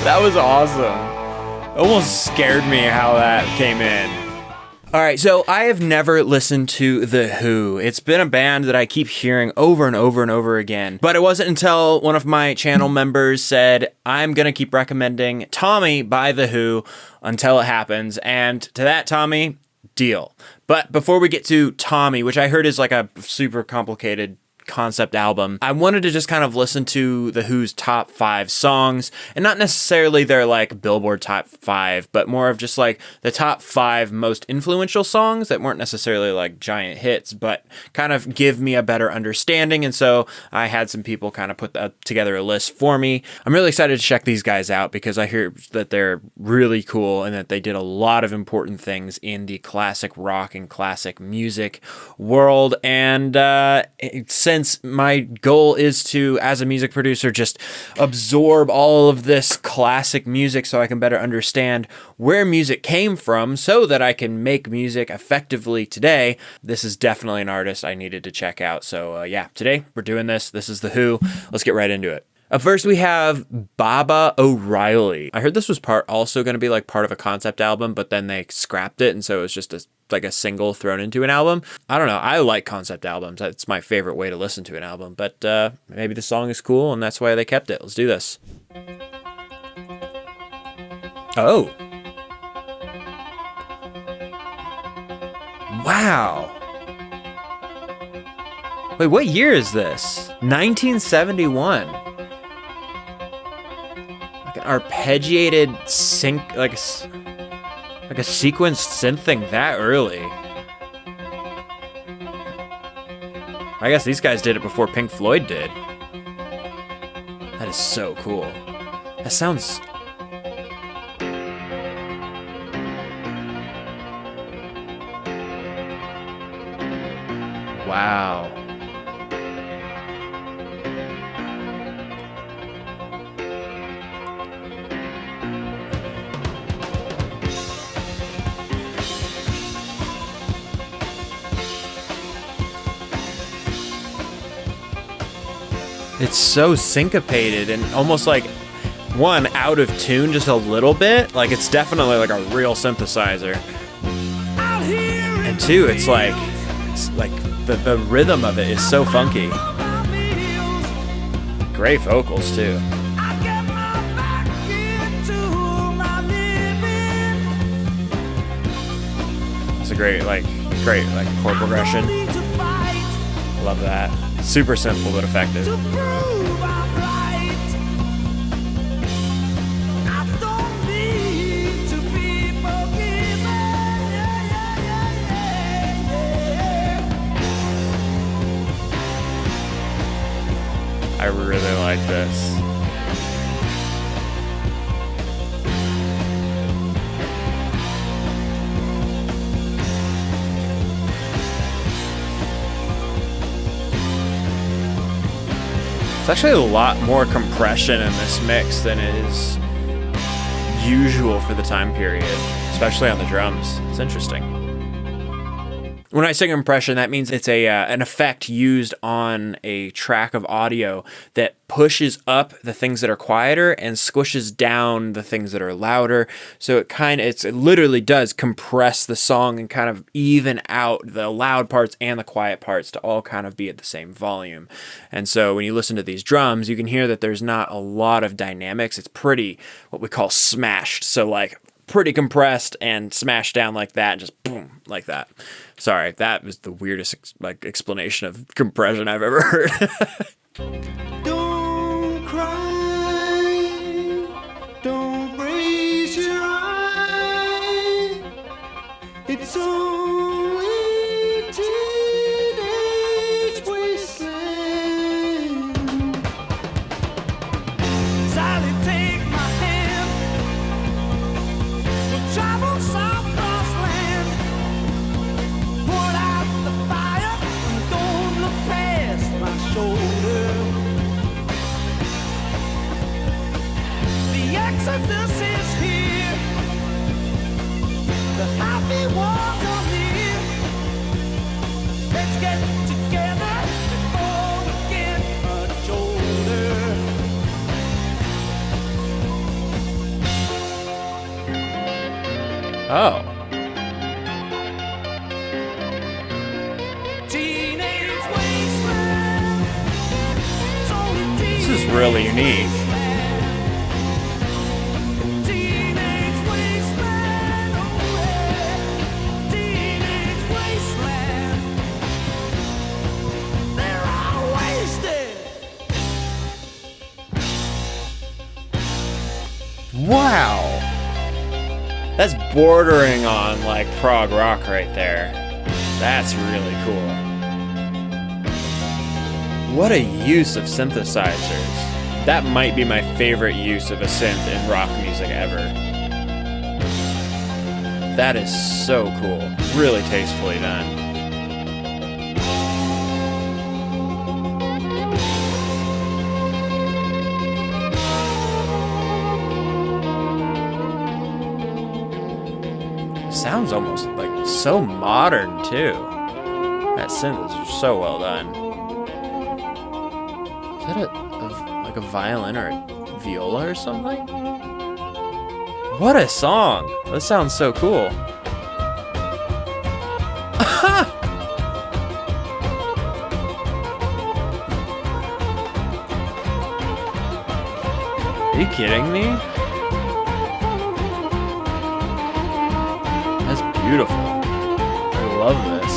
That was awesome. Almost scared me how that came in. All right, so I have never listened to The Who. It's been a band that I keep hearing over and over and over again. But it wasn't until one of my channel members said, I'm going to keep recommending Tommy by The Who until it happens. And to that, Tommy, deal. But before we get to Tommy, which I heard is like a super complicated concept album, I wanted to just kind of listen to The Who's top 5 songs, and not necessarily their like Billboard top 5, but more of just like the top 5 most influential songs that weren't necessarily like giant hits, but kind of give me a better understanding. And so I had some people kind of put together a list for me. I'm really excited to check these guys out because I hear that they're really cool and that they did a lot of important things in the classic rock and classic music world. And since my goal is to, as a music producer, just absorb all of this classic music so I can better understand where music came from so that I can make music effectively today, this is definitely an artist I needed to check out. So yeah, today we're doing this. This is The Who. Let's get right into it. First, we have Baba O'Riley. I heard this was also going to be like part of a concept album, but then they scrapped it, and so it was just like a single thrown into an album. I don't know. I like concept albums. That's my favorite way to listen to an album, but maybe the song is cool, and that's why they kept it. Let's do this. Oh. Wow. Wait, what year is this? 1971. Arpeggiated sync, like a sequenced synth thing that early. I guess these guys did it before Pink Floyd did. That is so cool. That sounds... Wow. It's so syncopated and almost like, one, out of tune just a little bit. Like, it's definitely like a real synthesizer. And two, it's like the rhythm of it is so funky. Great vocals too. It's a great chord progression. Love that. Super simple but effective. I really like this. It's actually a lot more compression in this mix than is usual for the time period, especially on the drums. It's interesting. When I say compression, that means it's an effect used on a track of audio that pushes up the things that are quieter and squishes down the things that are louder. So it literally does compress the song and kind of even out the loud parts and the quiet parts to all kind of be at the same volume. And so when you listen to these drums, you can hear that there's not a lot of dynamics. It's pretty what we call smashed. So like pretty compressed and smashed down like that, and just boom, like that. Sorry, that was the weirdest explanation of compression I've ever heard. Don't cry, don't raise your eye. It's only teenage wasteland. Sally, take my hand. We'll travel south cross land. Put out the fire and don't look past my shoulder. The exodus is here. The happy ones are near. Let's get together before we get much older. Oh. Teenage wasteland. This is really unique. Teenage wasteland. Oh, yeah. Teenage wasteland. They're all wasted. Wow. That's bordering on like prog rock right there. That's really cool. What a use of synthesizers. That might be my favorite use of a synth in rock music ever. That is so cool. Really tastefully done. Sounds almost like so modern too. That synth is so well done. Is that like a violin or a viola or something? What a song! That sounds so cool. Are you kidding me? That's beautiful. I love this.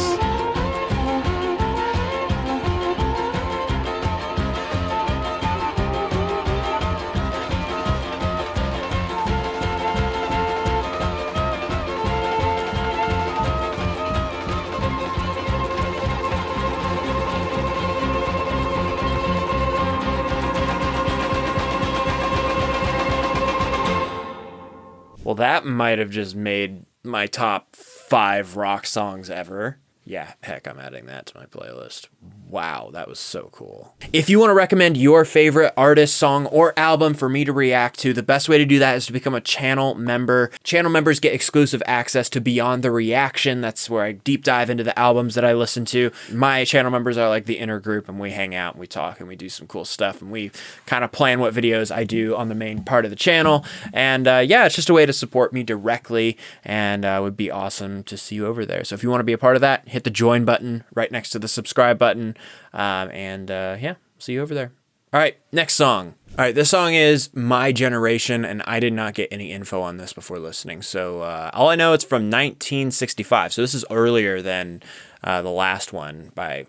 Well, that might have just made my top 5 rock songs ever. Yeah, heck, I'm adding that to my playlist. Wow, that was so cool. If you want to recommend your favorite artist, song, or album for me to react to, the best way to do that is to become a channel member. Channel members get exclusive access to Beyond the Reaction. That's where I deep dive into the albums that I listen to. My channel members are like the inner group, and we hang out and we talk and we do some cool stuff, and we kind of plan what videos I do on the main part of the channel. And yeah, it's just a way to support me directly, and it would be awesome to see you over there. So if you want to be a part of that, hit the join button right next to the subscribe button. Yeah, see you over there. All right, next song. All right, this song is My Generation, and I did not get any info on this before listening. So all I know, it's from 1965. So this is earlier than the last one by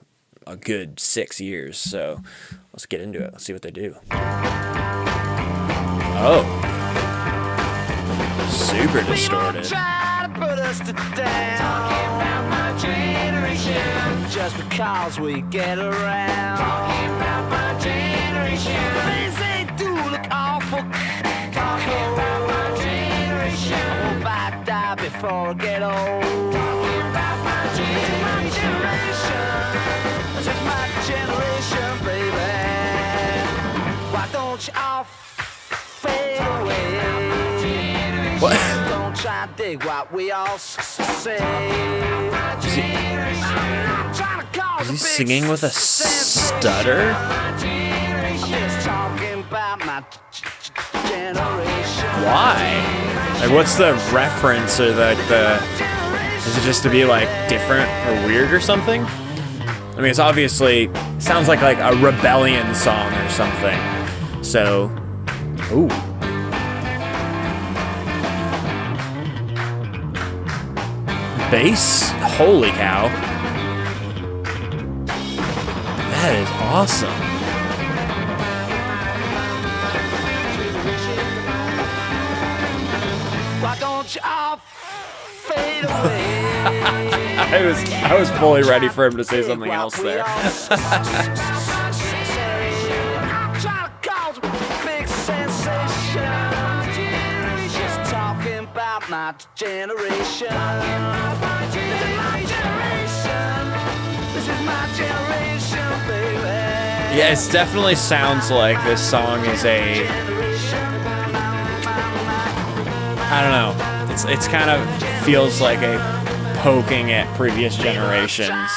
a good 6 years. So let's get into it. Let's see what they do. Oh. Super distorted. Try to put us to down. Talking about my generation. Just because we get around. Talking about my generation. Things they do look awful. Talking about my generation. I hope I die before I get old. Talking about my generation. This is my generation, baby. Why don't you all fade away? What? Don't try to dig what we all say. Is he singing with a stutter? Why? Like, what's the reference, or the is it just to be like different or weird or something? I mean, it's obviously sounds like a rebellion song or something. So, ooh. Bass? Holy cow. That is awesome. Why don't you all fade away? I was fully ready for him to say something else there. Try to cause a big sensation. Just talking about my generation. This is my generation. This is my generation, baby. Yeah, it definitely sounds like this song is a, I don't know. It's kind of feels like a poking at previous generations.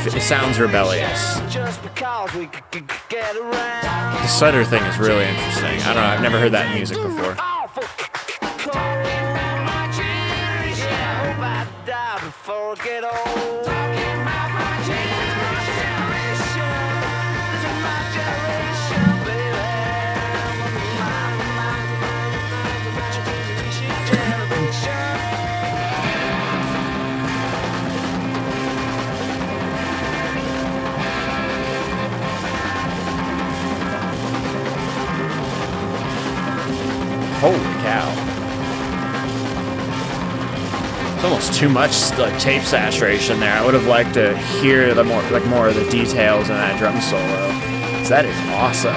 It sounds rebellious. The stutter thing is really interesting. I don't know, I've never heard that in music before. before I get old. Talking about my generation, this is my generation, baby. Generation. Holy cow. It's almost too much like tape saturation there. I would have liked to hear the more of the details in that drum solo. 'Cause that is awesome.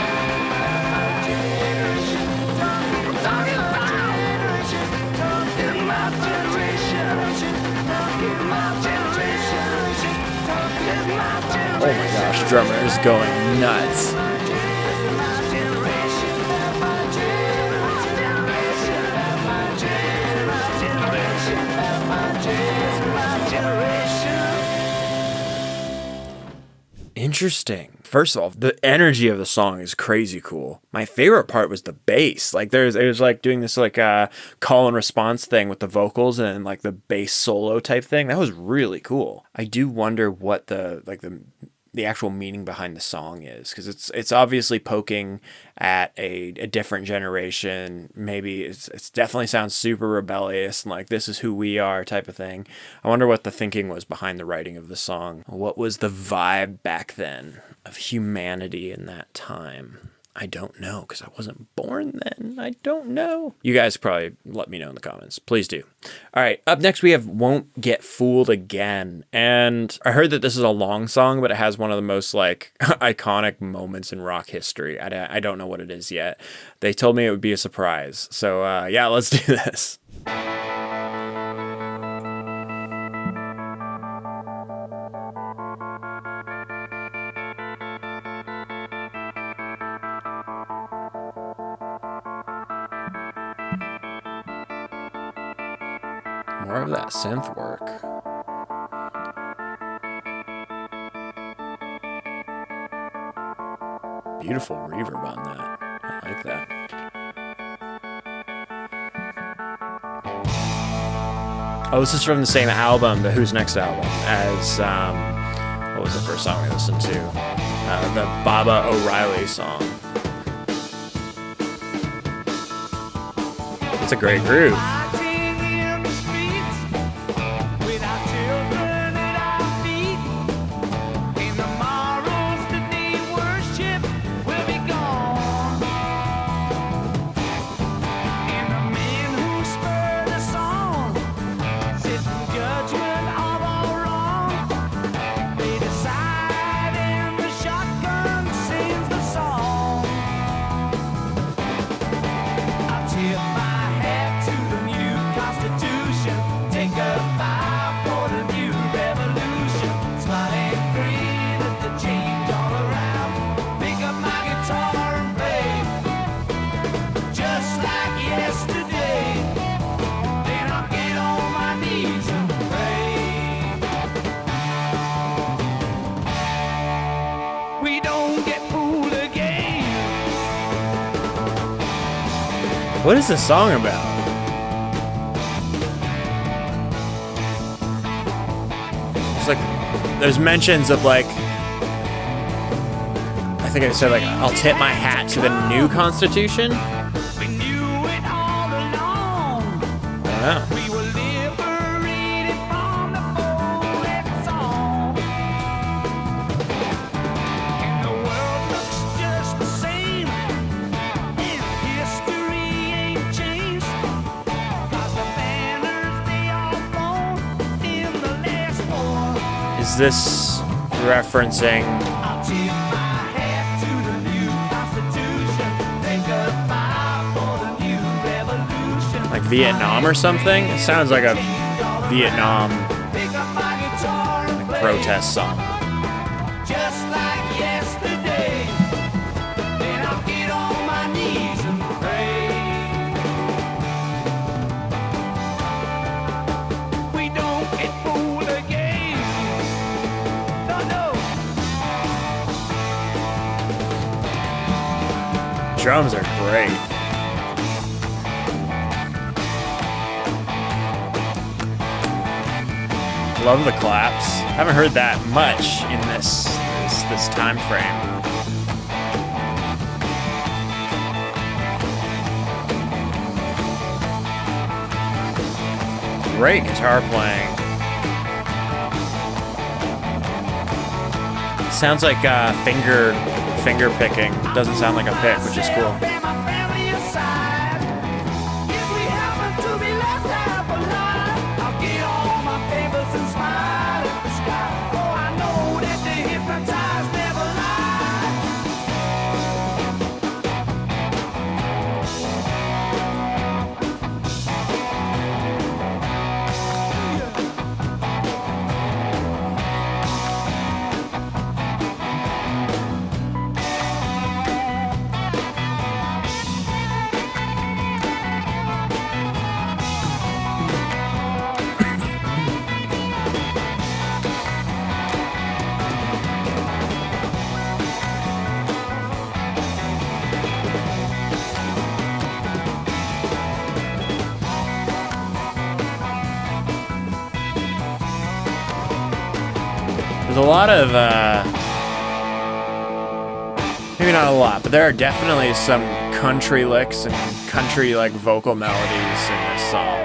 Oh my gosh, drummer is going nuts. Interesting. First of all, the energy of the song is crazy cool. My favorite part was the bass. Like it was like doing this like call and response thing with the vocals and like the bass solo type thing. That was really cool. I do wonder what the actual meaning behind the song is, because it's obviously poking at a different generation. Maybe it's definitely sounds super rebellious and like this is who we are type of thing. I wonder what the thinking was behind the writing of the song. What was the vibe back then of humanity in that time? I don't know, because I wasn't born then. I don't know. You guys probably let me know in the comments. Please do. All right, up next we have Won't Get Fooled Again. And I heard that this is a long song, but it has one of the most like iconic moments in rock history. I don't know what it is yet. They told me it would be a surprise. So yeah, let's do this. More of that synth work. Beautiful reverb on that. I like that. Oh, this is from the same album, the Who's Next album, as, what was the first song we listened to? The Baba O'Reilly song. It's a great groove. What is this song about? It's like, there's mentions of like, I think I said like, I'll tip my hat to the new Constitution. We knew it all along. I don't know. We were liberated from the poet song. And the world looks just the same. And history ain't changed. 'Cause the banners, they all flown in the last war. Is this referencing I'll tip my hat to the new Constitution. Think goodbye for the new revolution. like Vietnam or something? It sounds like a Vietnam Pick up my guitar and play protest song. just like yesterday. Then I'll get on my knees and pray. We don't get fooled again. No, no. Drums are great. Love the claps. Haven't heard that much in this time frame. Great guitar playing. Sounds like finger picking. Doesn't sound like a pick, which is cool. There's a lot of, maybe not a lot, but there are definitely some country licks and country like vocal melodies in this song.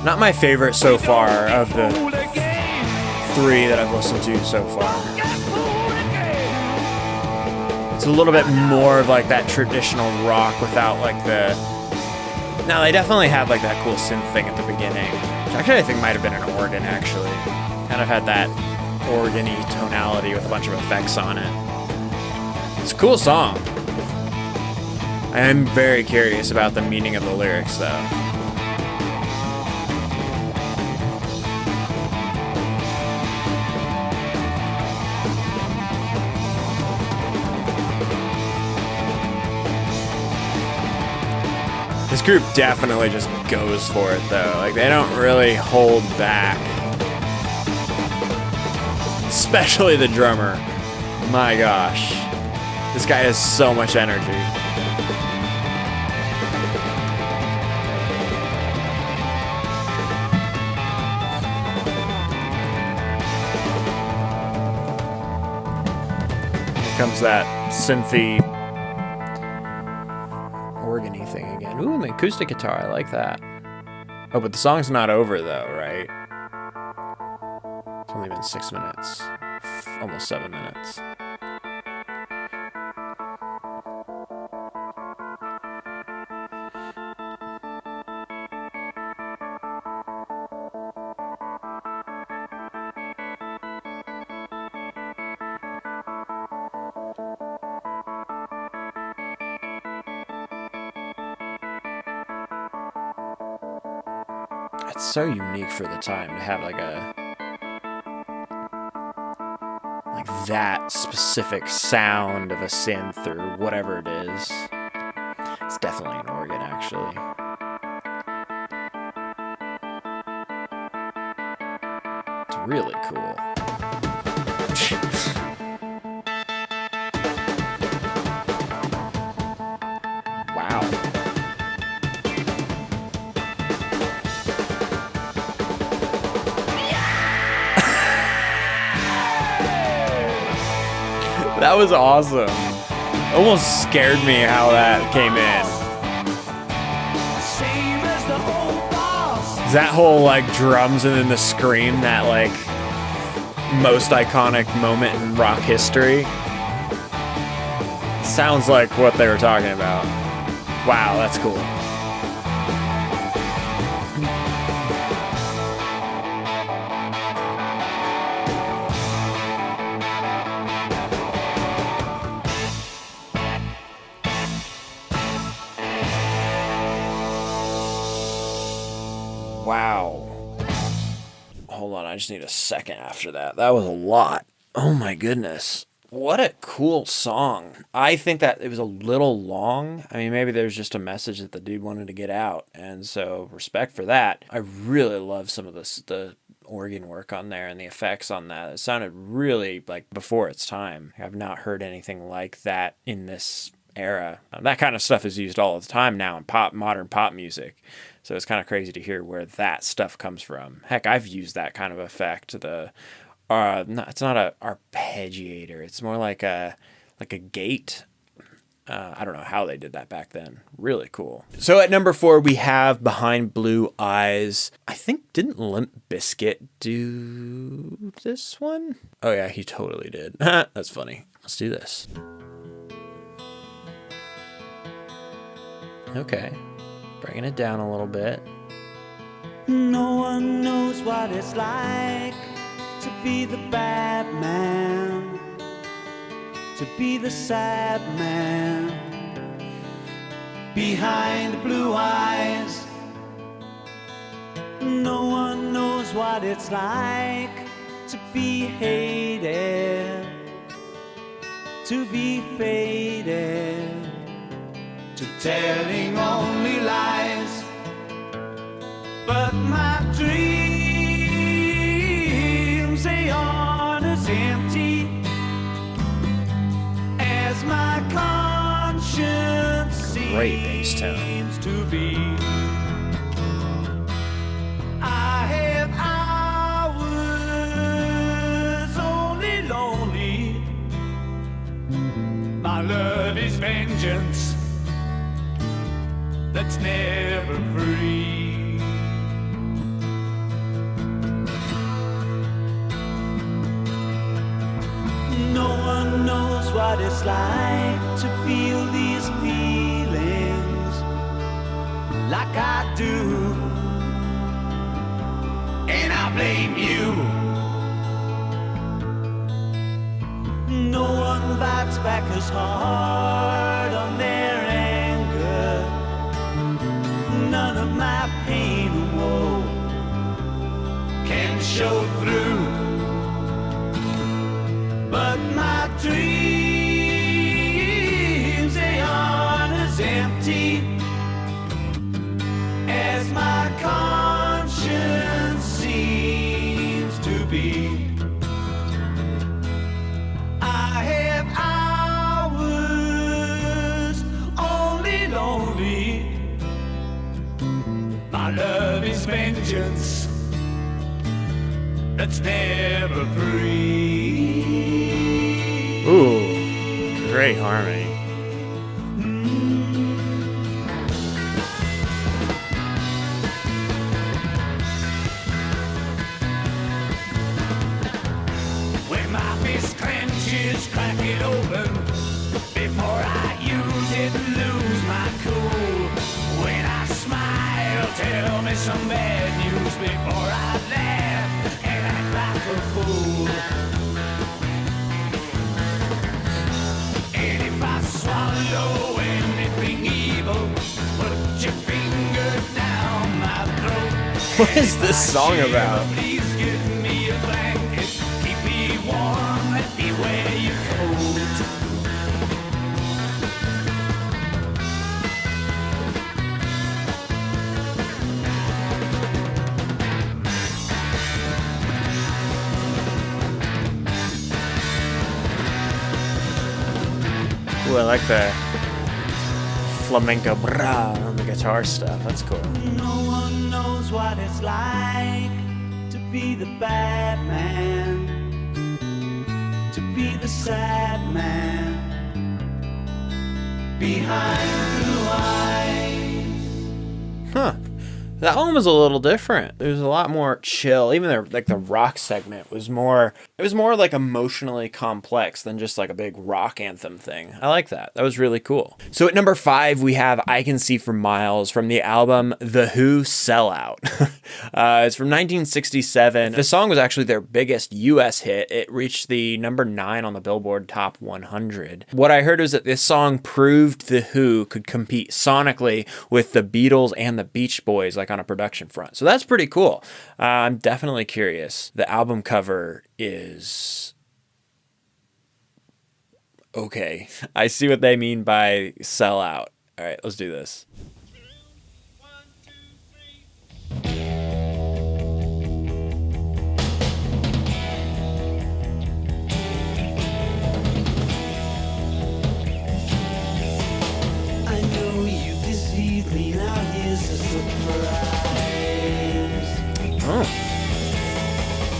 Not my favorite so far of the 3 that I've listened to so far. It's a little bit more of like that traditional rock without like the... No, they definitely had like that cool synth thing at the beginning. Which actually I think might have been an organ actually. Kind of had that organ-y tonality with a bunch of effects on it. It's a cool song. I am very curious about the meaning of the lyrics though. This group definitely just goes for it though. Like they don't really hold back. Especially the drummer. My gosh. This guy has so much energy. Here comes that synthy organ-y thing again. Ooh, an acoustic guitar. I like that. Oh, but the song's not over though, right? It's only been 6 minutes. Almost 7 minutes. It's so unique for the time to have like that specific sound of a synth or whatever it is. It's definitely an organ, actually. It's really cool. Wow. That was awesome. Almost scared me how that came in. That whole like drums and then the scream, that like most iconic moment in rock history. Sounds like what they were talking about. Wow, that's cool. Wow. Hold on, I just need a second after that. That was a lot. Oh my goodness. What a cool song. I think that it was a little long. I mean, maybe there's just a message that the dude wanted to get out. And so respect for that. I really love some of the organ work on there and the effects on that. It sounded really like before its time. I've not heard anything like that in this era. That kind of stuff is used all the time now in modern pop music. So it's kind of crazy to hear where that stuff comes from. Heck, I've used that kind of effect. It's not a arpeggiator. It's more like a gate. I don't know how they did that back then. Really cool. So at number 4, we have Behind Blue Eyes. I think, didn't Limp Bizkit do this one? Oh yeah, he totally did. That's funny. Let's do this. Okay. Bringing it down a little bit. No one knows what it's like to be the bad man, to be the sad man behind the blue eyes. No one knows what it's like to be hated, to be faded, to telling only lies. But my dreams, they aren't as empty as my conscience Great bass tone. seems to be. I have hours only lonely. My love is vengeance that's never free. No one knows what it's like to feel these feelings like I do, and I blame you. No one bites back as hard on their anger. None of my pain or woe can show through. But my dreams, they aren't as empty as my conscience seems to be. I have hours only lonely. My love is vengeance that's never free. Ooh, great harmony. When my fist clenches, crack it open. Before I use it, lose my cool. When I smile, tell me some bad news. Before I laugh and act like a fool. And if I swallow anything evil, put your finger down my throat. What is this song about? Please give me a blanket, keep me warm, let me wear your coat. Ooh, I like the flamenco brah on the guitar stuff. That's cool. No one knows what it's like to be the bad man, to be the sad man behind blue eyes. Huh. That one was a little different. It was a lot more chill. Even the rock segment was more, it was more like emotionally complex than just like a big rock anthem thing. I like that. That was really cool. So at number 5, we have I Can See for Miles from the album The Who Sell Out. It's from 1967. The song was actually their biggest US hit. It reached the number 9 on the Billboard Top 100. What I heard was that this song proved The Who could compete sonically with the Beatles and the Beach Boys, like on a production front. So that's pretty cool. I'm definitely curious. The album cover is okay. I see what they mean by sell out. All right, let's do this. I know you deceived me, now here's a surprise. Oh.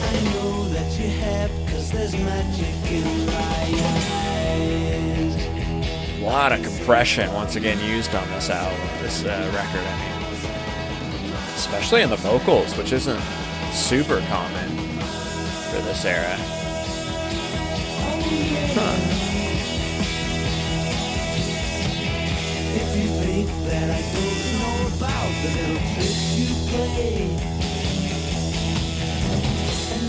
I know that you have, 'cause there's magic in my eyes. A lot of compression once again used on this album, this record, I mean. Especially in the vocals, which isn't super common for this era. Huh. If you think that I don't know about the little tricks you play,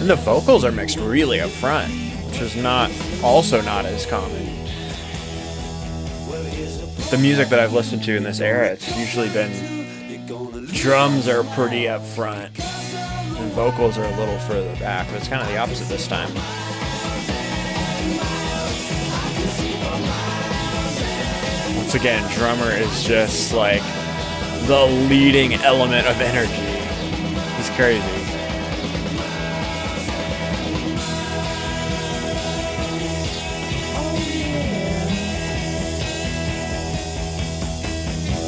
And the vocals are mixed really up front, which is also not as common. The music that I've listened to in this era, it's usually been drums are pretty up front and vocals are a little further back, but it's kind of the opposite this time. Once again, drummer is just like the leading element of energy. He's crazy.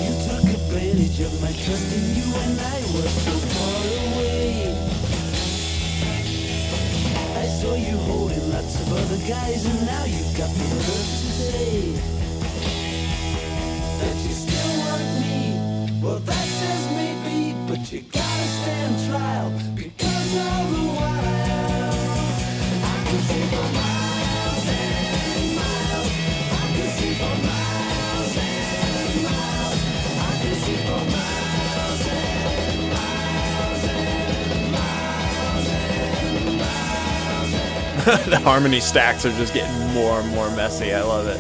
you took advantage of my trust in you and I was so far away. I saw you holding lots of other guys and now you've got the nerve to say that you still want me. Well, that says maybe, but you gotta stand trial because all the while I can see for miles and miles. I can see for miles and miles. I can see for miles and miles and miles and The harmony stacks are just getting more and more messy. I love it.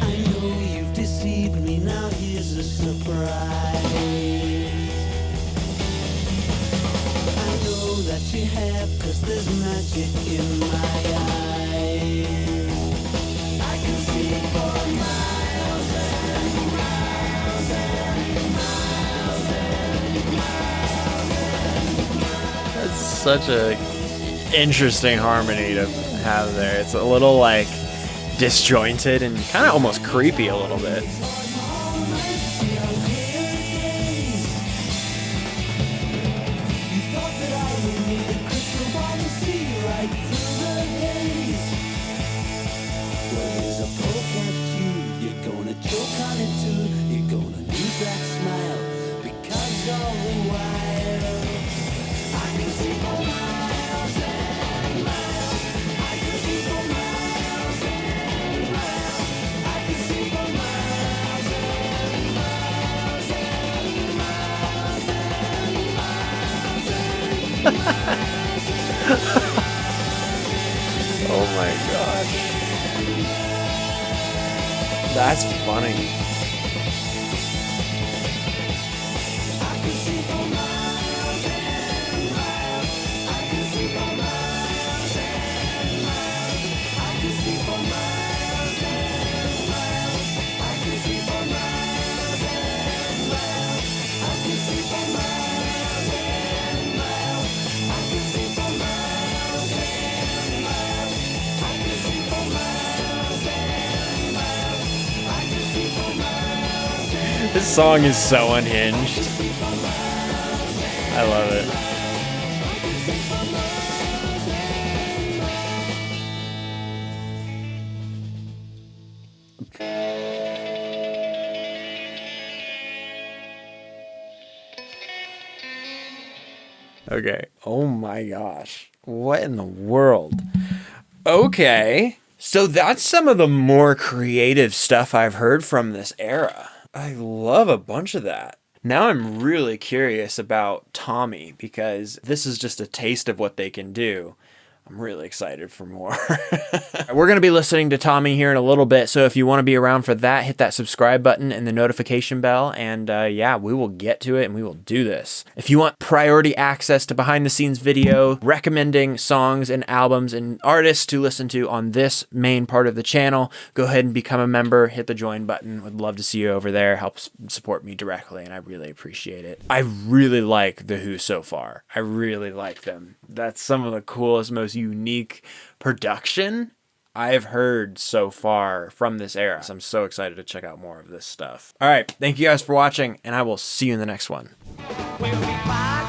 I know you've deceived me, now here's a surprise. I know that you have, 'cause there's magic in my eyes. I can see for miles and miles and That's such a interesting harmony to have there. It's a little like disjointed and kind of almost creepy a little bit. you thought that I would need a crystal ball to see right through the haze. Well, here's a poke at you. You're gonna choke on it too. You're gonna lose that smile because all the while I can see for miles and miles. I can see for miles and miles. I can see for miles and miles and miles and Oh my gosh. That's funny. I can see for miles and miles. I can see for miles and miles. I can see for miles and miles. I can see for miles and miles. I can see for miles and miles. I can see for miles and miles. I can see for miles and miles. This song is so unhinged. I love it. Okay. Oh my gosh. What in the world? Okay. So that's some of the more creative stuff I've heard from this era. I love a bunch of that. Now I'm really curious about Tommy because this is just a taste of what they can do. I'm really excited for more. We're going to be listening to Tommy here in a little bit, so if you want to be around for that, hit that subscribe button and the notification bell, and yeah, we will get to it and we will do this. If you want priority access to behind-the-scenes video, recommending songs and albums and artists to listen to on this main part of the channel, go ahead and become a member, hit the join button. Would love to see you over there. Helps support me directly, and I really appreciate it. I really like The Who so far. I really like them. That's some of the coolest, most unique production I've heard so far from this era. So I'm so excited to check out more of this stuff. All right, thank you guys for watching, and I will see you in the next one. We'll be fine.